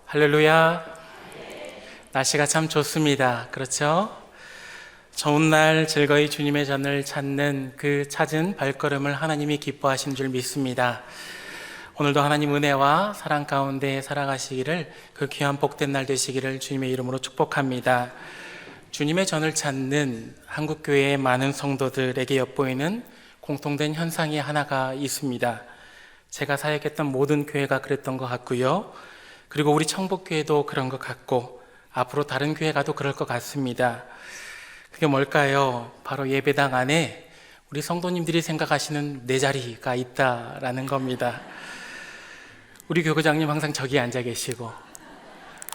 할렐루야. 날씨가 참 좋습니다. 그렇죠? 좋은 날 즐거이 주님의 전을 찾는 그 찾은 발걸음을 하나님이 기뻐하신 줄 믿습니다. 오늘도 하나님 은혜와 사랑 가운데 살아가시기를, 그 귀한 복된 날 되시기를 주님의 이름으로 축복합니다. 주님의 전을 찾는 한국교회의 많은 성도들에게 엿보이는 공통된 현상이 하나가 있습니다. 제가 사역했던 모든 교회가 그랬던 것 같고요. 그리고 우리 청복교회도 그런 것 같고, 앞으로 다른 교회 가도 그럴 것 같습니다. 그게 뭘까요? 바로 예배당 안에 우리 성도님들이 생각하시는 내 자리가 있다라는 겁니다. 우리 교구장님 항상 저기 앉아 계시고,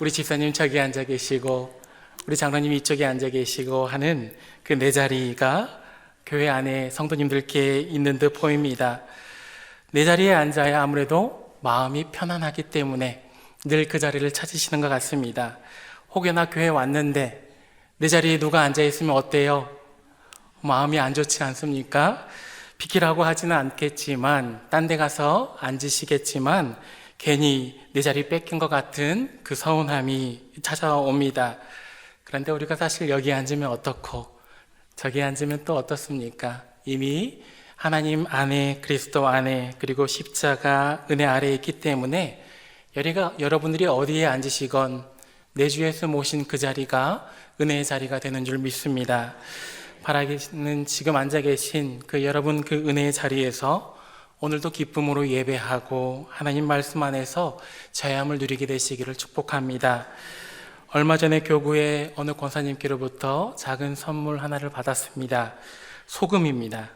우리 집사님 저기 앉아 계시고, 우리 장로님 이쪽에 앉아 계시고 하는 그 내 자리가 교회 안에 성도님들께 있는 듯 보입니다. 내 자리에 앉아야 아무래도 마음이 편안하기 때문에 늘 그 자리를 찾으시는 것 같습니다. 혹여나 교회 왔는데 내 자리에 누가 앉아있으면 어때요? 마음이 안 좋지 않습니까? 비키라고 하지는 않겠지만, 딴 데 가서 앉으시겠지만 괜히 내 자리 뺏긴 것 같은 그 서운함이 찾아옵니다. 그런데 우리가 사실 여기 앉으면 어떻고 저기 앉으면 또 어떻습니까? 이미 하나님 안에, 그리스도 안에, 그리고 십자가 은혜 아래에 있기 때문에 여러분들이 어디에 앉으시건 내 주 예수 모신 그 자리가 은혜의 자리가 되는 줄 믿습니다. 바라기는 지금 앉아 계신 그 여러분, 그 은혜의 자리에서 오늘도 기쁨으로 예배하고 하나님 말씀 안에서 자유함을 누리게 되시기를 축복합니다. 얼마 전에 교구의 어느 권사님께로부터 작은 선물 하나를 받았습니다. 소금입니다.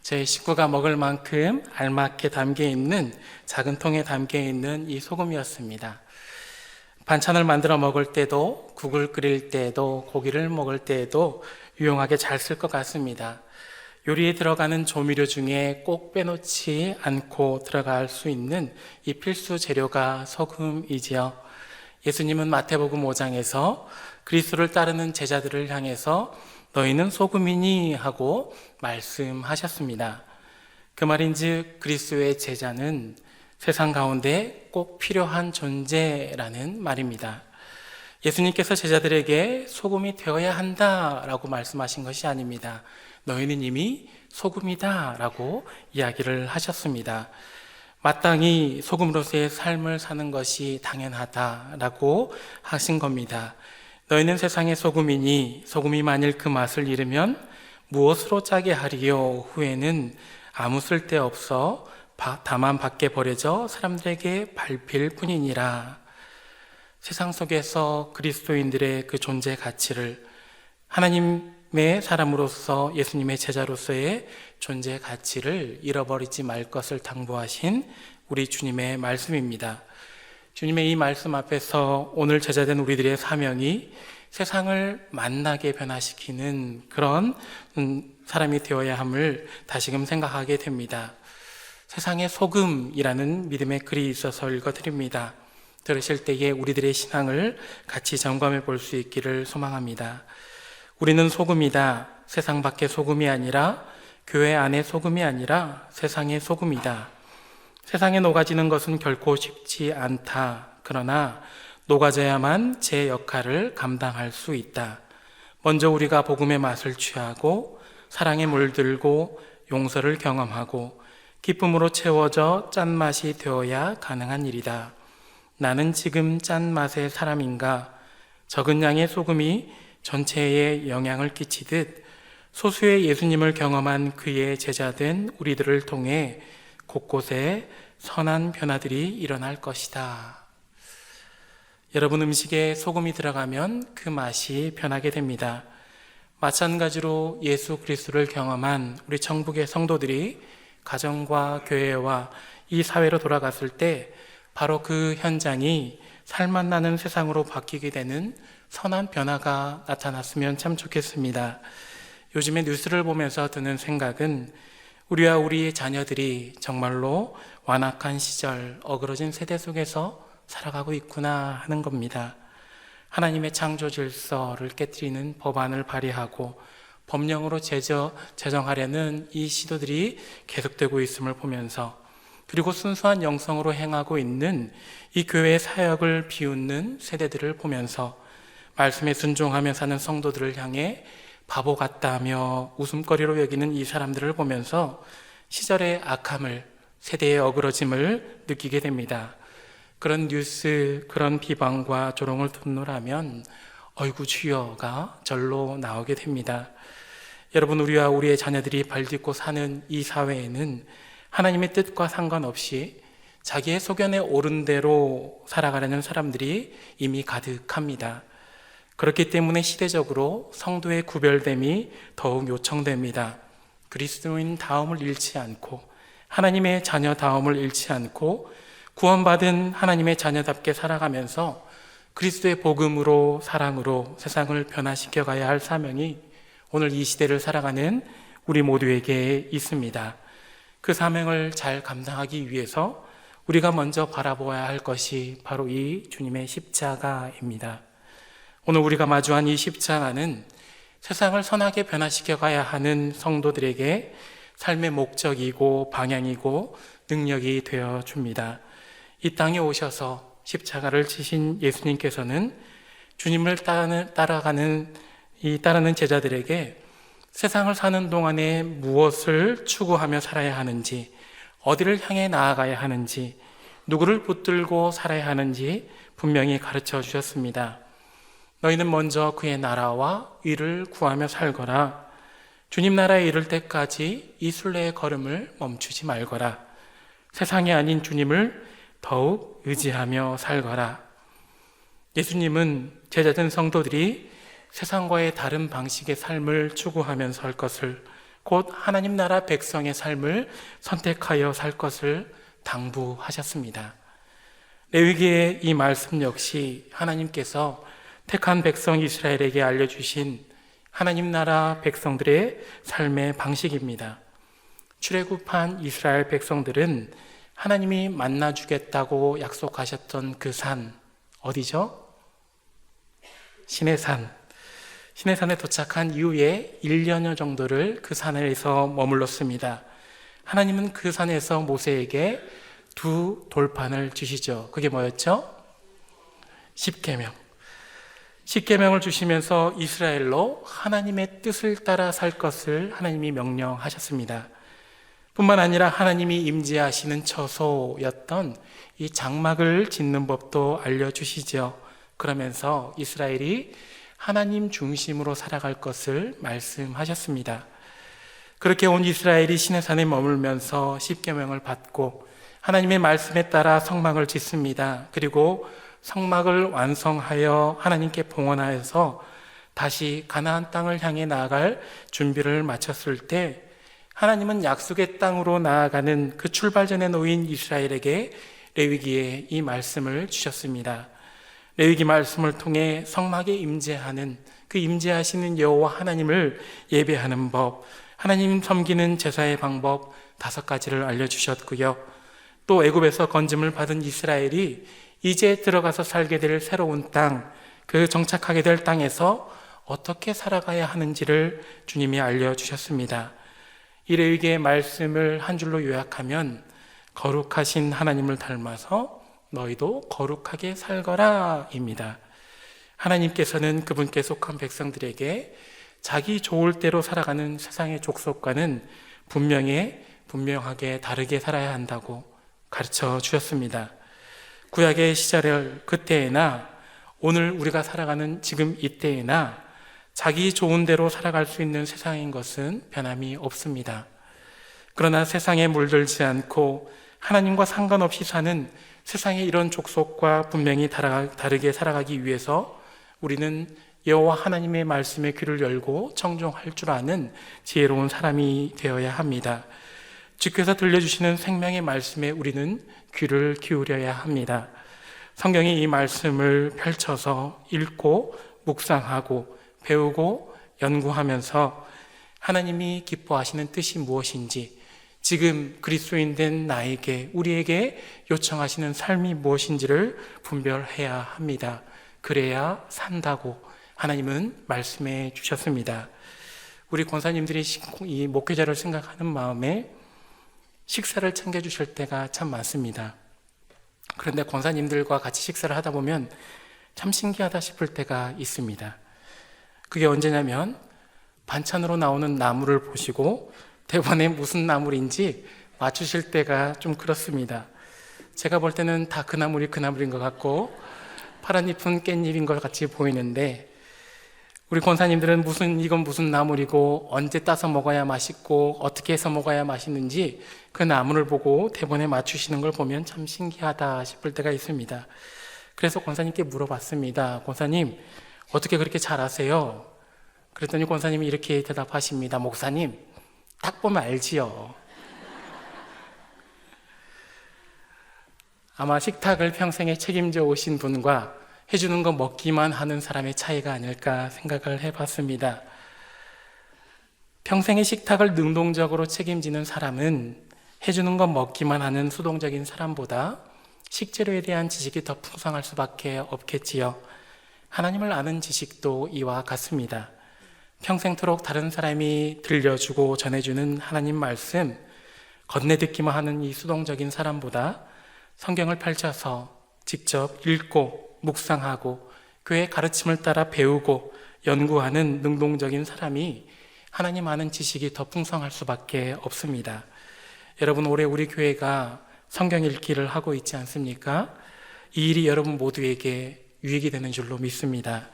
제 식구가 먹을 만큼 알맞게 담겨있는 작은 통에 담겨있는 이 소금이었습니다. 반찬을 만들어 먹을 때도, 국을 끓일 때도, 고기를 먹을 때도 유용하게 잘 쓸 것 같습니다. 요리에 들어가는 조미료 중에 꼭 빼놓지 않고 들어갈 수 있는 이 필수 재료가 소금이지요. 예수님은 마태복음 5장에서 그리스도를 따르는 제자들을 향해서 너희는 소금이니 하고 말씀하셨습니다. 그 말인즉 그리스도의 제자는 세상 가운데 꼭 필요한 존재라는 말입니다. 예수님께서 제자들에게 소금이 되어야 한다라고 말씀하신 것이 아닙니다. 너희는 이미 소금이다 라고 이야기를 하셨습니다. 마땅히 소금으로서의 삶을 사는 것이 당연하다라고 하신 겁니다. 너희는 세상의 소금이니 소금이 만일 그 맛을 잃으면 무엇으로 짜게 하리요? 후에는 아무 쓸데없어 다만 밖에 버려져 사람들에게 밟힐 뿐이니라. 세상 속에서 그리스도인들의 그 존재 가치를, 하나님의 사람으로서 예수님의 제자로서의 존재 가치를 잃어버리지 말 것을 당부하신 우리 주님의 말씀입니다. 주님의 이 말씀 앞에서 오늘 제자된 우리들의 사명이 세상을 만나게 변화시키는 그런 사람이 되어야 함을 다시금 생각하게 됩니다. 세상의 소금이라는 믿음의 글이 있어서 읽어드립니다. 들으실 때에 우리들의 신앙을 같이 점검해 볼 수 있기를 소망합니다. 우리는 소금이다. 세상 밖의 소금이 아니라, 교회 안의 소금이 아니라 세상의 소금이다. 세상에 녹아지는 것은 결코 쉽지 않다. 그러나 녹아져야만 제 역할을 감당할 수 있다. 먼저 우리가 복음의 맛을 취하고 사랑에 물들고 용서를 경험하고 기쁨으로 채워져 짠맛이 되어야 가능한 일이다. 나는 지금 짠맛의 사람인가? 적은 양의 소금이 전체에 영향을 끼치듯 소수의 예수님을 경험한 그의 제자된 우리들을 통해 곳곳에 선한 변화들이 일어날 것이다. 여러분, 음식에 소금이 들어가면 그 맛이 변하게 됩니다. 마찬가지로 예수 그리스도를 경험한 우리 청북의 성도들이 가정과 교회와 이 사회로 돌아갔을 때 바로 그 현장이 살맛 나는 세상으로 바뀌게 되는 선한 변화가 나타났으면 참 좋겠습니다. 요즘에 뉴스를 보면서 드는 생각은 우리와 우리의 자녀들이 정말로 완악한 시절, 어그러진 세대 속에서 살아가고 있구나 하는 겁니다. 하나님의 창조 질서를 깨뜨리는 법안을 발의하고 법령으로 제정하려는 이 시도들이 계속되고 있음을 보면서 그리고 순수한 영성으로 행하고 있는 이 교회의 사역을 비웃는 세대들을 보면서 말씀에 순종하며 사는 성도들을 향해 바보 같다 하며 웃음거리로 여기는 이 사람들을 보면서 시절의 악함을, 세대의 어그러짐을 느끼게 됩니다. 그런 뉴스, 그런 비방과 조롱을 듣노라면 어이구 주여가 절로 나오게 됩니다. 여러분, 우리와 우리의 자녀들이 발딛고 사는 이 사회에는 하나님의 뜻과 상관없이 자기의 소견에 옳은 대로 살아가려는 사람들이 이미 가득합니다. 그렇기 때문에 시대적으로 성도의 구별됨이 더욱 요청됩니다. 그리스도인 다움을 잃지 않고 하나님의 자녀다움을 잃지 않고 구원받은 하나님의 자녀답게 살아가면서 그리스도의 복음으로 사랑으로 세상을 변화시켜 가야 할 사명이 오늘 이 시대를 살아가는 우리 모두에게 있습니다. 그 사명을 잘 감당하기 위해서 우리가 먼저 바라보아야 할 것이 바로 이 주님의 십자가입니다. 오늘 우리가 마주한 이 십자가는 세상을 선하게 변화시켜 가야 하는 성도들에게 삶의 목적이고 방향이고 능력이 되어 줍니다. 이 땅에 오셔서 십자가를 지신 예수님께서는 주님을 따라가는 제자들에게 세상을 사는 동안에 무엇을 추구하며 살아야 하는지, 어디를 향해 나아가야 하는지, 누구를 붙들고 살아야 하는지 분명히 가르쳐 주셨습니다. 너희는 먼저 그의 나라와 의를 구하며 살거라. 주님 나라에 이를 때까지 이 순례의 걸음을 멈추지 말거라. 세상이 아닌 주님을 더욱 의지하며 살거라. 예수님은 제자된 성도들이 세상과의 다른 방식의 삶을 추구하면서 할 것을, 곧 하나님 나라 백성의 삶을 선택하여 살 것을 당부하셨습니다. 레위기의 이 말씀 역시 하나님께서 택한 백성 이스라엘에게 알려주신 하나님 나라 백성들의 삶의 방식입니다. 출애굽한 이스라엘 백성들은 하나님이 만나주겠다고 약속하셨던 그 산, 어디죠? 시내산. 시내산에 도착한 이후에 1년여 정도를 그 산에서 머물렀습니다. 하나님은 그 산에서 모세에게 두 돌판을 주시죠. 그게 뭐였죠? 십계명. 십계명을 주시면서 이스라엘로 하나님의 뜻을 따라 살 것을 하나님이 명령하셨습니다. 뿐만 아니라 하나님이 임재하시는 처소였던 이 장막을 짓는 법도 알려주시죠. 그러면서 이스라엘이 하나님 중심으로 살아갈 것을 말씀하셨습니다. 그렇게 온 이스라엘이 시내산에 머물면서 십계명을 받고 하나님의 말씀에 따라 성막을 짓습니다. 그리고 성막을 완성하여 하나님께 봉헌하여서 다시 가나안 땅을 향해 나아갈 준비를 마쳤을 때 하나님은 약속의 땅으로 나아가는 그 출발전에 놓인 이스라엘에게 레위기에 이 말씀을 주셨습니다. 레위기 말씀을 통해 성막에 임재하는 그 임재하시는 여호와 하나님을 예배하는 법, 하나님 섬기는 제사의 방법 5가지를 알려주셨고요. 또 애굽에서 건짐을 받은 이스라엘이 이제 들어가서 살게 될 새로운 땅, 그 정착하게 될 땅에서 어떻게 살아가야 하는지를 주님이 알려주셨습니다. 이 레위기의 말씀을 한 줄로 요약하면 거룩하신 하나님을 닮아서 너희도 거룩하게 살거라 입니다. 하나님께서는 그분께 속한 백성들에게 자기 좋을 대로 살아가는 세상의 족속과는 분명하게 다르게 살아야 한다고 가르쳐 주셨습니다. 구약의 시절 그때에나 오늘 우리가 살아가는 지금 이때에나 자기 좋은 대로 살아갈 수 있는 세상인 것은 변함이 없습니다. 그러나 세상에 물들지 않고 하나님과 상관없이 사는 세상의 이런 족속과 분명히 다르게 살아가기 위해서 우리는 여호와 하나님의 말씀에 귀를 열고 청종할 줄 아는 지혜로운 사람이 되어야 합니다. 주께서 들려주시는 생명의 말씀에 우리는 귀를 기울여야 합니다. 성경이 이 말씀을 펼쳐서 읽고 묵상하고 배우고 연구하면서 하나님이 기뻐하시는 뜻이 무엇인지, 지금 그리스도인 된 나에게, 우리에게 요청하시는 삶이 무엇인지를 분별해야 합니다. 그래야 산다고 하나님은 말씀해 주셨습니다. 우리 권사님들이 이 목회자를 생각하는 마음에 식사를 챙겨주실 때가 참 많습니다. 그런데 권사님들과 같이 식사를 하다 보면 참 신기하다 싶을 때가 있습니다. 그게 언제냐면 반찬으로 나오는 나물을 보시고 대본에 무슨 나물인지 맞추실 때가 좀 그렇습니다. 제가 볼 때는 다 그 나물이 그 나물인 것 같고 파란 잎은 깻잎인 것 같이 보이는데, 우리 권사님들은 이건 무슨 나물이고 언제 따서 먹어야 맛있고 어떻게 해서 먹어야 맛있는지 그 나물을 보고 대본에 맞추시는 걸 보면 참 신기하다 싶을 때가 있습니다. 그래서 권사님께 물어봤습니다. 권사님, 어떻게 그렇게 잘 아세요? 그랬더니 권사님이 이렇게 대답하십니다. 목사님, 딱 보면 알지요. 아마 식탁을 평생에 책임져 오신 분과 해주는 거 먹기만 하는 사람의 차이가 아닐까 생각을 해봤습니다. 평생의 식탁을 능동적으로 책임지는 사람은 해주는 거 먹기만 하는 수동적인 사람보다 식재료에 대한 지식이 더 풍성할 수밖에 없겠지요. 하나님을 아는 지식도 이와 같습니다. 평생토록 다른 사람이 들려주고 전해주는 하나님 말씀, 건네듣기만 하는 이 수동적인 사람보다 성경을 펼쳐서 직접 읽고 묵상하고 교회 가르침을 따라 배우고 연구하는 능동적인 사람이 하나님 아는 지식이 더 풍성할 수밖에 없습니다. 여러분, 올해 우리 교회가 성경 읽기를 하고 있지 않습니까? 이 일이 여러분 모두에게 유익이 되는 줄로 믿습니다.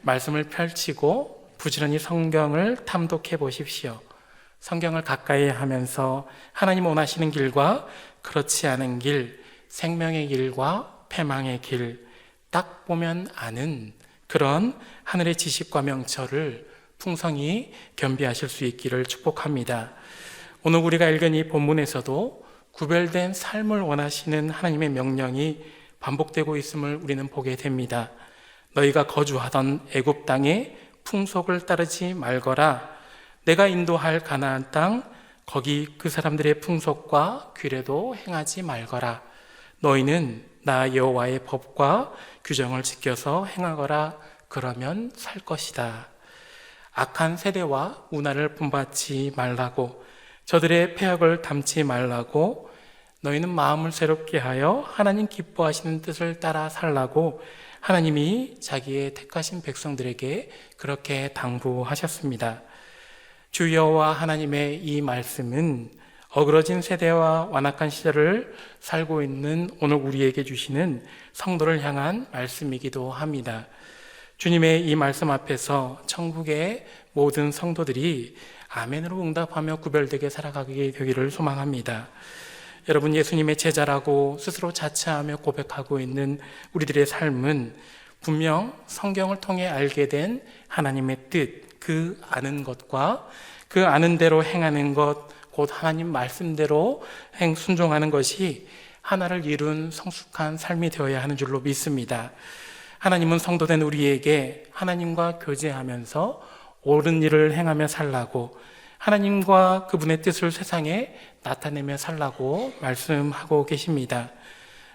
말씀을 펼치고 부지런히 성경을 탐독해 보십시오. 성경을 가까이 하면서 하나님 원하시는 길과 그렇지 않은 길, 생명의 길과 패망의 길, 딱 보면 아는 그런 하늘의 지식과 명철을 풍성히 겸비하실 수 있기를 축복합니다. 오늘 우리가 읽은 이 본문에서도 구별된 삶을 원하시는 하나님의 명령이 반복되고 있음을 우리는 보게 됩니다. 너희가 거주하던 애굽 땅의 풍속을 따르지 말거라. 내가 인도할 가나안 땅, 거기 그 사람들의 풍속과 규례도 행하지 말거라. 너희는 나 여호와의 법과 규정을 지켜서 행하거라. 그러면 살 것이다. 악한 세대와 운하를 본받지 말라고, 저들의 패역을 담지 말라고, 너희는 마음을 새롭게 하여 하나님 기뻐하시는 뜻을 따라 살라고 하나님이 자기의 택하신 백성들에게 그렇게 당부하셨습니다. 주 여호와 하나님의 이 말씀은 어그러진 세대와 완악한 시절을 살고 있는 오늘 우리에게 주시는 성도를 향한 말씀이기도 합니다. 주님의 이 말씀 앞에서 천국의 모든 성도들이 아멘으로 응답하며 구별되게 살아가게 되기를 소망합니다. 여러분, 예수님의 제자라고 스스로 자처하며 고백하고 있는 우리들의 삶은 분명 성경을 통해 알게 된 하나님의 뜻, 그 아는 것과 그 아는 대로 행하는 것, 곧 하나님 말씀대로 순종하는 것이 하나를 이룬 성숙한 삶이 되어야 하는 줄로 믿습니다. 하나님은 성도된 우리에게 하나님과 교제하면서 옳은 일을 행하며 살라고, 하나님과 그분의 뜻을 세상에 나타내며 살라고 말씀하고 계십니다.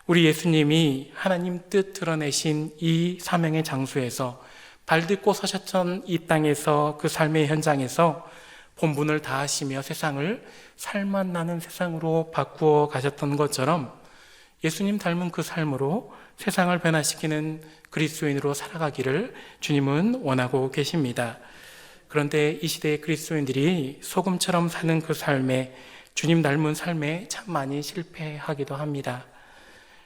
우리 예수님이 하나님 뜻 드러내신 이 사명의 장소에서 발딛고 서셨던 이 땅에서, 그 삶의 현장에서 본분을 다하시며 세상을 살맛 나는 세상으로 바꾸어 가셨던 것처럼 예수님 닮은 그 삶으로 세상을 변화시키는 그리스도인으로 살아가기를 주님은 원하고 계십니다. 그런데 이 시대의 그리스도인들이 소금처럼 사는 그 삶에, 주님 닮은 삶에 참 많이 실패하기도 합니다.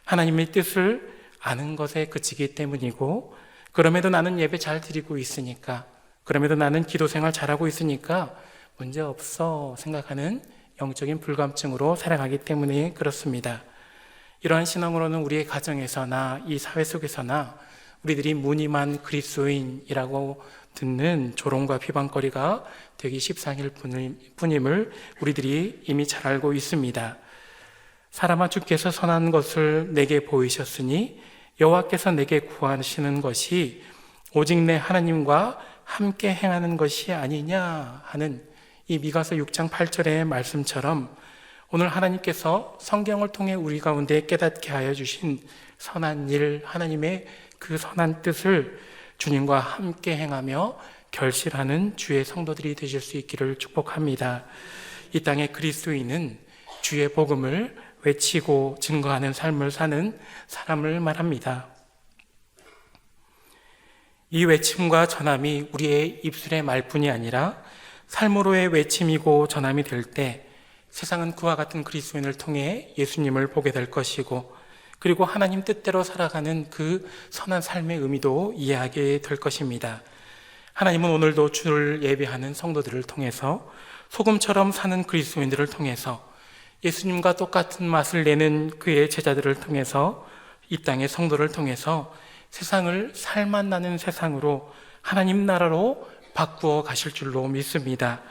하나님의 뜻을 아는 것에 그치기 때문이고, 그럼에도 나는 예배 잘 드리고 있으니까, 그럼에도 나는 기도 생활 잘하고 있으니까 문제없어 생각하는 영적인 불감증으로 살아가기 때문에 그렇습니다. 이러한 신앙으로는 우리의 가정에서나 이 사회 속에서나 우리들이 무늬만 그리스도인이라고 듣는 조롱과 비방거리가 되기 십상일 뿐임을 우리들이 이미 잘 알고 있습니다. 사람아, 주께서 선한 것을 내게 보이셨으니 여호와께서 내게 구하시는 것이 오직 내 하나님과 함께 행하는 것이 아니냐 하는 이 미가서 6장 8절의 말씀처럼 오늘 하나님께서 성경을 통해 우리 가운데 깨닫게 하여 주신 선한 일, 하나님의 그 선한 뜻을 주님과 함께 행하며 결실하는 주의 성도들이 되실 수 있기를 축복합니다. 이 땅의 그리스도인은 주의 복음을 외치고 증거하는 삶을 사는 사람을 말합니다. 이 외침과 전함이 우리의 입술의 말뿐이 아니라 삶으로의 외침이고 전함이 될 때 세상은 그와 같은 그리스도인을 통해 예수님을 보게 될 것이고, 그리고 하나님 뜻대로 살아가는 그 선한 삶의 의미도 이해하게 될 것입니다. 하나님은 오늘도 주를 예배하는 성도들을 통해서, 소금처럼 사는 그리스도인들을 통해서, 예수님과 똑같은 맛을 내는 그의 제자들을 통해서, 이 땅의 성도를 통해서 세상을 살맛 나는 세상으로, 하나님 나라로 바꾸어 가실 줄로 믿습니다.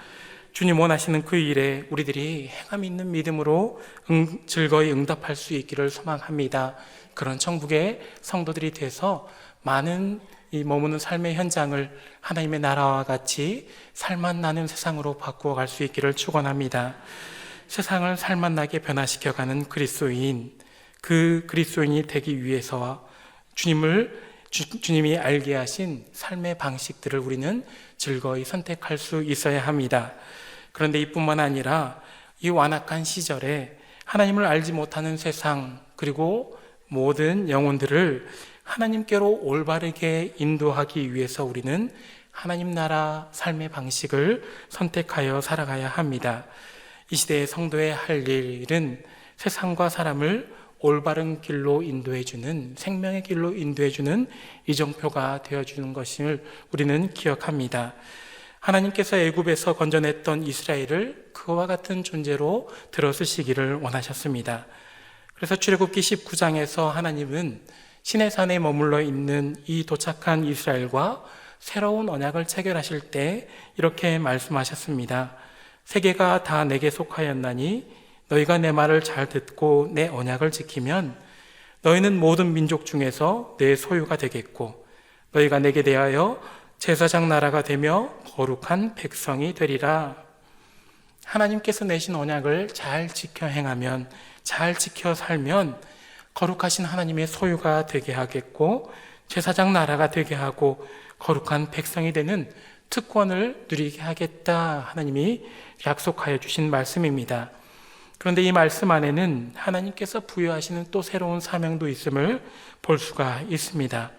주님 원하시는 그 일에 우리들이 행함 있는 믿음으로 즐거이 응답할 수 있기를 소망합니다. 그런 천국의 성도들이 돼서 많은 이 머무는 삶의 현장을 하나님의 나라와 같이 살맛 나는 세상으로 바꾸어 갈 수 있기를 축원합니다. 세상을 살맛 나게 변화시켜가는 그리스도인, 그 그리스도인이 되기 위해서와 주님이 알게 하신 삶의 방식들을 우리는 즐거이 선택할 수 있어야 합니다. 그런데 이뿐만 아니라 이 완악한 시절에 하나님을 알지 못하는 세상, 그리고 모든 영혼들을 하나님께로 올바르게 인도하기 위해서 우리는 하나님 나라 삶의 방식을 선택하여 살아가야 합니다. 이 시대의 성도의 할 일은 세상과 사람을 올바른 길로 인도해주는, 생명의 길로 인도해주는 이정표가 되어주는 것을 우리는 기억합니다. 하나님께서 애굽에서 건져냈던 이스라엘을 그와 같은 존재로 들어쓰시기를 원하셨습니다. 그래서 출애굽기 19장에서 하나님은 시내산에 머물러 있는 이 도착한 이스라엘과 새로운 언약을 체결하실 때 이렇게 말씀하셨습니다. 세계가 다 내게 속하였나니 너희가 내 말을 잘 듣고 내 언약을 지키면 너희는 모든 민족 중에서 내 소유가 되겠고, 너희가 내게 대하여 제사장 나라가 되며 거룩한 백성이 되리라. 하나님께서 내신 언약을 잘 지켜 행하면, 잘 지켜 살면 거룩하신 하나님의 소유가 되게 하겠고, 제사장 나라가 되게 하고 거룩한 백성이 되는 특권을 누리게 하겠다, 하나님이 약속하여 주신 말씀입니다. 그런데 이 말씀 안에는 하나님께서 부여하시는 또 새로운 사명도 있음을 볼 수가 있습니다.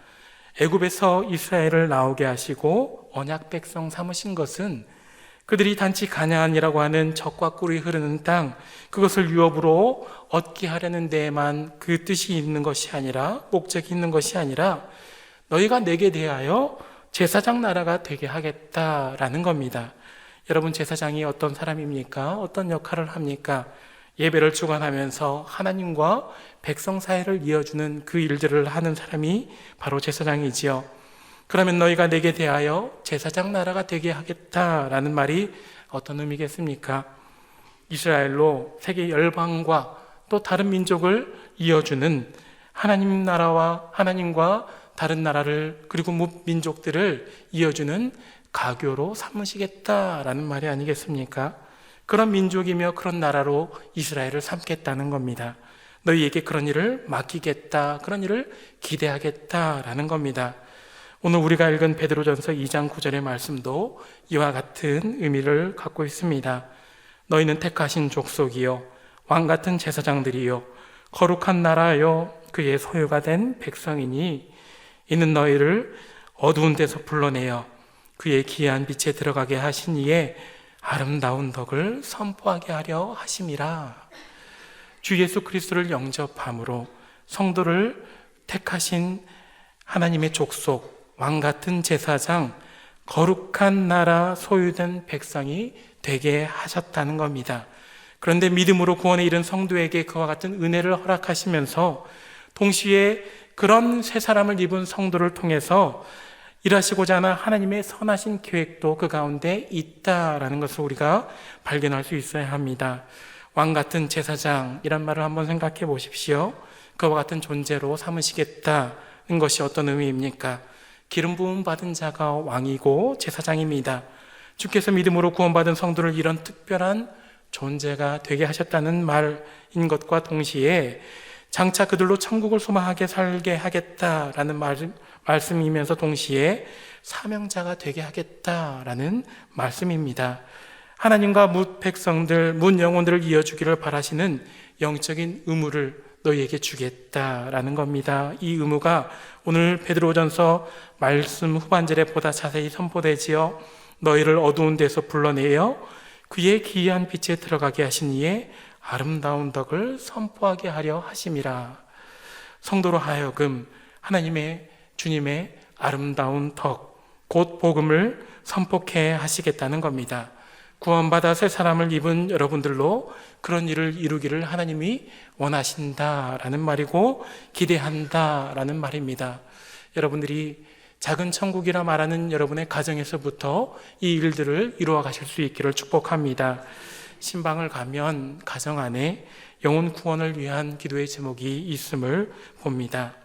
애굽에서 이스라엘을 나오게 하시고 언약 백성 삼으신 것은 그들이 단지 가나안이라고 하는 젖과 꿀이 흐르는 땅, 그것을 유업으로 얻게 하려는 데에만 그 뜻이 있는 것이 아니라, 목적이 있는 것이 아니라 너희가 내게 대하여 제사장 나라가 되게 하겠다라는 겁니다. 여러분, 제사장이 어떤 사람입니까? 어떤 역할을 합니까? 예배를 주관하면서 하나님과 백성 사이를 이어주는 그 일들을 하는 사람이 바로 제사장이지요. 그러면 너희가 내게 대하여 제사장 나라가 되게 하겠다라는 말이 어떤 의미겠습니까? 이스라엘로 세계 열방과 또 다른 민족을 이어주는 하나님 나라와 하나님과 다른 나라를, 그리고 민족들을 이어주는 가교로 삼으시겠다라는 말이 아니겠습니까? 그런 민족이며 그런 나라로 이스라엘을 삼겠다는 겁니다. 너희에게 그런 일을 맡기겠다, 그런 일을 기대하겠다라는 겁니다. 오늘 우리가 읽은 베드로전서 2장 9절의 말씀도 이와 같은 의미를 갖고 있습니다. 너희는 택하신 족속이요, 왕같은 제사장들이요, 거룩한 나라요, 그의 소유가 된 백성이니 이는 너희를 어두운 데서 불러내어 그의 기이한 빛에 들어가게 하신 이에 아름다운 덕을 선포하게 하려 하심이라. 주 예수 그리스도를 영접함으로 성도를 택하신 하나님의 족속, 왕같은 제사장, 거룩한 나라 소유된 백성이 되게 하셨다는 겁니다. 그런데 믿음으로 구원에 이른 성도에게 그와 같은 은혜를 허락하시면서 동시에 그런 새 사람을 입은 성도를 통해서 일하시고자 하는 하나님의 선하신 계획도 그 가운데 있다라는 것을 우리가 발견할 수 있어야 합니다. 왕같은 제사장이란 말을 한번 생각해 보십시오. 그와 같은 존재로 삼으시겠다는 것이 어떤 의미입니까? 기름 부음 받은 자가 왕이고 제사장입니다. 주께서 믿음으로 구원받은 성도를 이런 특별한 존재가 되게 하셨다는 말인 것과 동시에 장차 그들로 천국을 소망하게 살게 하겠다라는 말씀이면서 동시에 사명자가 되게 하겠다라는 말씀입니다. 하나님과 뭇 백성들, 뭇 영혼들을 이어주기를 바라시는 영적인 의무를 너희에게 주겠다라는 겁니다. 이 의무가 오늘 베드로전서 말씀 후반절에 보다 자세히 선포되지요. 너희를 어두운 데서 불러내어 그의 기이한 빛에 들어가게 하신 이의 아름다운 덕을 선포하게 하려 하심이라. 성도로 하여금 하나님의 주님의 아름다운 덕, 곧 복음을 선포케 하시겠다는 겁니다. 구원받아 새 사람을 입은 여러분들로 그런 일을 이루기를 하나님이 원하신다라는 말이고 기대한다라는 말입니다. 여러분들이 작은 천국이라 말하는 여러분의 가정에서부터 이 일들을 이루어 가실 수 있기를 축복합니다. 신방을 가면 가정 안에 영혼 구원을 위한 기도의 제목이 있음을 봅니다.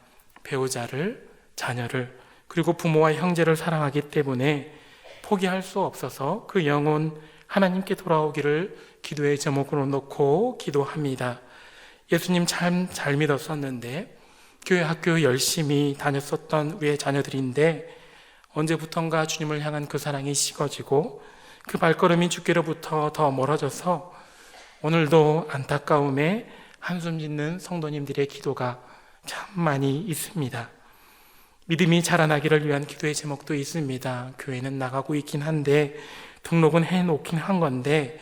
배우자를, 자녀를, 그리고 부모와 형제를 사랑하기 때문에 포기할 수 없어서 그 영혼 하나님께 돌아오기를 기도의 제목으로 놓고 기도합니다. 예수님 참 잘 믿었었는데 교회 학교 열심히 다녔었던 우리의 자녀들인데 언제부턴가 주님을 향한 그 사랑이 식어지고 그 발걸음이 주께로부터 더 멀어져서 오늘도 안타까움에 한숨 짓는 성도님들의 기도가 참 많이 있습니다. 믿음이 자라나기를 위한 기도의 제목도 있습니다. 교회는 나가고 있긴 한데 등록은 해놓긴 한 건데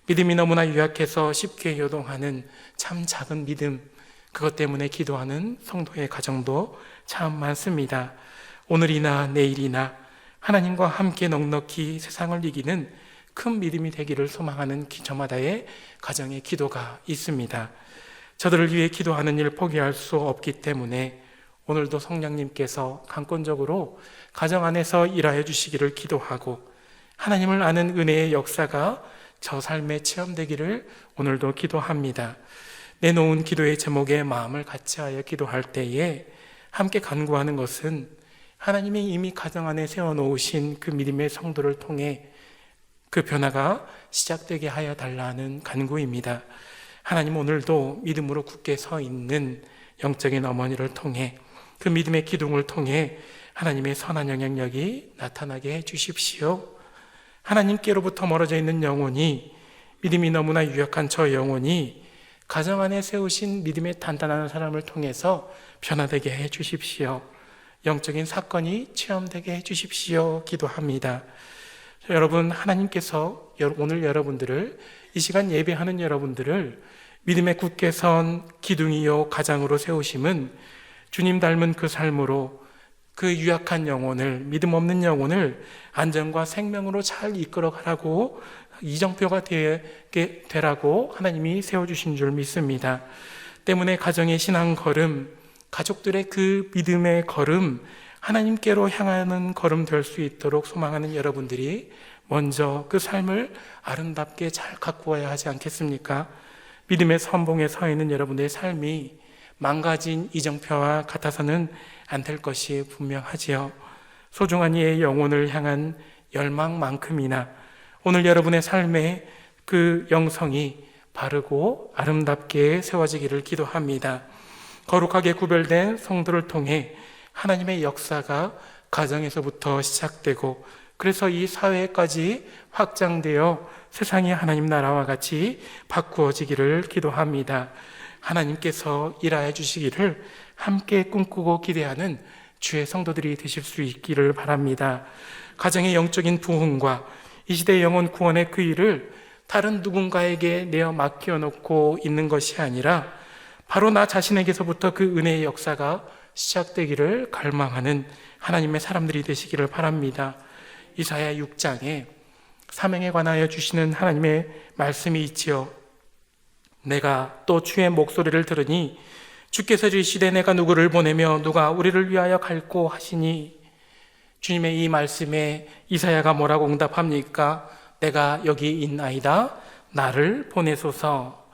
믿음이 너무나 유약해서 쉽게 요동하는 참 작은 믿음, 그것 때문에 기도하는 성도의 가정도 참 많습니다. 오늘이나 내일이나 하나님과 함께 넉넉히 세상을 이기는 큰 믿음이 되기를 소망하는 저마다의 가정의 기도가 있습니다. 저들을 위해 기도하는 일 포기할 수 없기 때문에 오늘도 성령님께서 강권적으로 가정 안에서 일하여 주시기를 기도하고 하나님을 아는 은혜의 역사가 저 삶에 체험되기를 오늘도 기도합니다. 내놓은 기도의 제목에 마음을 같이하여 기도할 때에 함께 간구하는 것은 하나님이 이미 가정 안에 세워놓으신 그 믿음의 성도를 통해 그 변화가 시작되게 하여 달라는 간구입니다. 하나님 오늘도 믿음으로 굳게 서 있는 영적인 어머니를 통해 그 믿음의 기둥을 통해 하나님의 선한 영향력이 나타나게 해 주십시오. 하나님께로부터 멀어져 있는 영혼이, 믿음이 너무나 유약한 저 영혼이 가정 안에 세우신 믿음의 단단한 사람을 통해서 변화되게 해 주십시오. 영적인 사건이 체험되게 해 주십시오. 기도합니다. 여러분, 하나님께서 오늘 여러분들을, 이 시간 예배하는 여러분들을 믿음에 굳게 선 기둥이요 가장으로 세우심은 주님 닮은 그 삶으로 그 유약한 영혼을, 믿음 없는 영혼을 안전과 생명으로 잘 이끌어 가라고 이정표가 되라고 하나님이 세워주신 줄 믿습니다. 때문에 가정의 신앙 걸음, 가족들의 그 믿음의 걸음, 하나님께로 향하는 걸음 될 수 있도록 소망하는 여러분들이 먼저 그 삶을 아름답게 잘 가꾸어야 하지 않겠습니까? 믿음의 선봉에 서 있는 여러분들의 삶이 망가진 이정표와 같아서는 안 될 것이 분명하지요. 소중한 이의 영혼을 향한 열망만큼이나 오늘 여러분의 삶의 그 영성이 바르고 아름답게 세워지기를 기도합니다. 거룩하게 구별된 성도를 통해 하나님의 역사가 가정에서부터 시작되고 그래서 이 사회까지 확장되어 세상이 하나님 나라와 같이 바꾸어지기를 기도합니다. 하나님께서 일하여 주시기를 함께 꿈꾸고 기대하는 주의 성도들이 되실 수 있기를 바랍니다. 가정의 영적인 부흥과 이 시대의 영혼 구원의 그 일을 다른 누군가에게 내어 맡겨놓고 있는 것이 아니라 바로 나 자신에게서부터 그 은혜의 역사가 시작되기를 갈망하는 하나님의 사람들이 되시기를 바랍니다. 이사야 6장에 사명에 관하여 주시는 하나님의 말씀이 있지요. 내가 또 주의 목소리를 들으니 주께서 이르시되 내가 누구를 보내며 누가 우리를 위하여 갈고 하시니. 주님의 이 말씀에 이사야가 뭐라고 응답합니까? 내가 여기 있나이다, 나를 보내소서.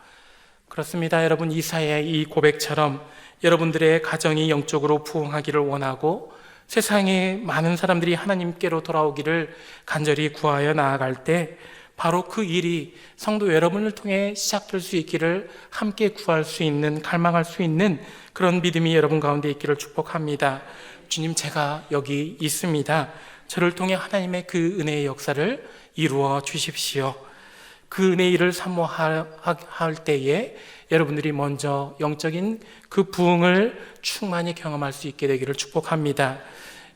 그렇습니다. 여러분, 이사야의 이 고백처럼 여러분들의 가정이 영적으로 부흥하기를 원하고 세상에 많은 사람들이 하나님께로 돌아오기를 간절히 구하여 나아갈 때 바로 그 일이 성도 여러분을 통해 시작될 수 있기를 함께 구할 수 있는, 갈망할 수 있는 그런 믿음이 여러분 가운데 있기를 축복합니다. 주님, 제가 여기 있습니다. 저를 통해 하나님의 그 은혜의 역사를 이루어 주십시오. 그 은혜의 일을 사모할 때에 여러분들이 먼저 영적인 그 부흥을 충만히 경험할 수 있게 되기를 축복합니다.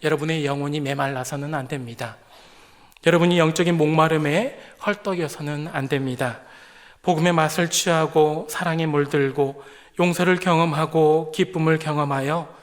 여러분의 영혼이 메말라서는 안 됩니다. 여러분이 영적인 목마름에 헐떡여서는 안 됩니다. 복음의 맛을 취하고 사랑에 물들고 용서를 경험하고 기쁨을 경험하여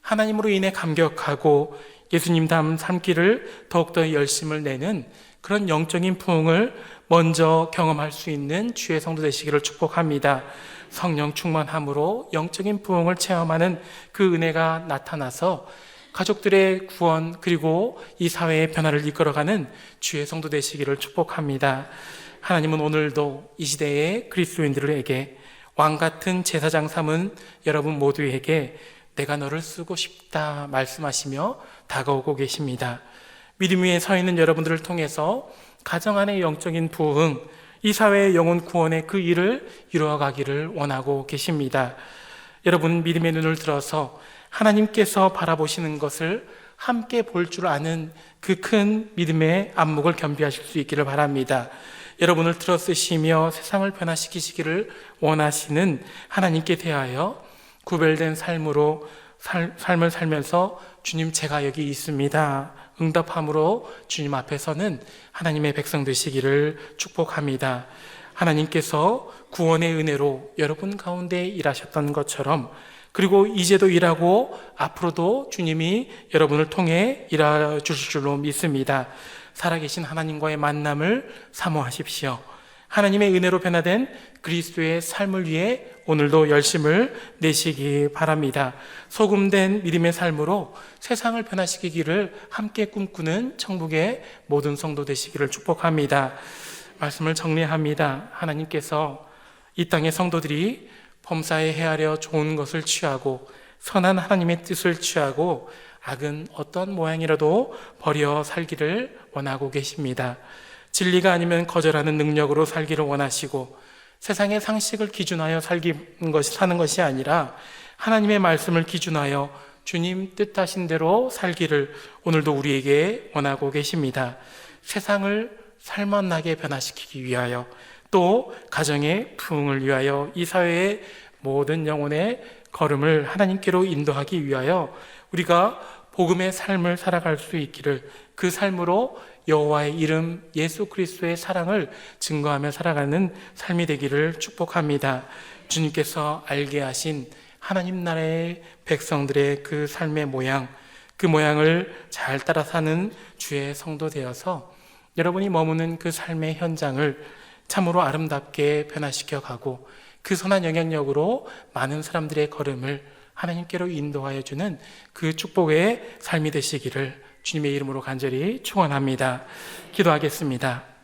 하나님으로 인해 감격하고 예수님 다음 삶기를 더욱더 열심을 내는 그런 영적인 부흥을 먼저 경험할 수 있는 주의 성도 되시기를 축복합니다. 성령 충만함으로 영적인 부흥을 체험하는 그 은혜가 나타나서 가족들의 구원 그리고 이 사회의 변화를 이끌어가는 주의 성도 되시기를 축복합니다. 하나님은 오늘도 이 시대의 그리스도인들에게 왕같은 제사장 삼은 여러분 모두에게 내가 너를 쓰고 싶다 말씀하시며 다가오고 계십니다. 믿음 위에 서 있는 여러분들을 통해서 가정 안의 영적인 부흥, 이 사회의 영혼 구원의 그 일을 이루어가기를 원하고 계십니다. 여러분 믿음의 눈을 들어서 하나님께서 바라보시는 것을 함께 볼 줄 아는 그 큰 믿음의 안목을 겸비하실 수 있기를 바랍니다. 여러분을 들어쓰시며 세상을 변화시키시기를 원하시는 하나님께 대하여 구별된 삶으로 삶을 살면서 주님 제가 여기 있습니다 응답함으로 주님 앞에서는 하나님의 백성 되시기를 축복합니다. 하나님께서 구원의 은혜로 여러분 가운데 일하셨던 것처럼 그리고 이제도 일하고 앞으로도 주님이 여러분을 통해 일하 주실 줄로 믿습니다. 살아계신 하나님과의 만남을 사모하십시오. 하나님의 은혜로 변화된 그리스도의 삶을 위해 오늘도 열심을 내시기 바랍니다. 소금된 믿음의 삶으로 세상을 변화시키기를 함께 꿈꾸는 천국의 모든 성도 되시기를 축복합니다. 말씀을 정리합니다. 하나님께서 이 땅의 성도들이 범사에 헤아려 좋은 것을 취하고 선한 하나님의 뜻을 취하고 악은 어떤 모양이라도 버려 살기를 원하고 계십니다. 진리가 아니면 거절하는 능력으로 살기를 원하시고 세상의 상식을 기준하여 사는 것이 아니라 하나님의 말씀을 기준하여 주님 뜻하신 대로 살기를 오늘도 우리에게 원하고 계십니다. 세상을 살만나게 변화시키기 위하여 또 가정의 부흥을 위하여 이 사회의 모든 영혼의 걸음을 하나님께로 인도하기 위하여 우리가 복음의 삶을 살아갈 수 있기를 그 삶으로 여호와의 이름 예수 그리스도의 사랑을 증거하며 살아가는 삶이 되기를 축복합니다. 주님께서 알게 하신 하나님 나라의 백성들의 그 삶의 모양, 그 모양을 잘 따라 사는 주의 성도 되어서 여러분이 머무는 그 삶의 현장을 참으로 아름답게 변화시켜 가고 그 선한 영향력으로 많은 사람들의 걸음을 하나님께로 인도하여 주는 그 축복의 삶이 되시기를 주님의 이름으로 간절히 축원합니다. 기도하겠습니다.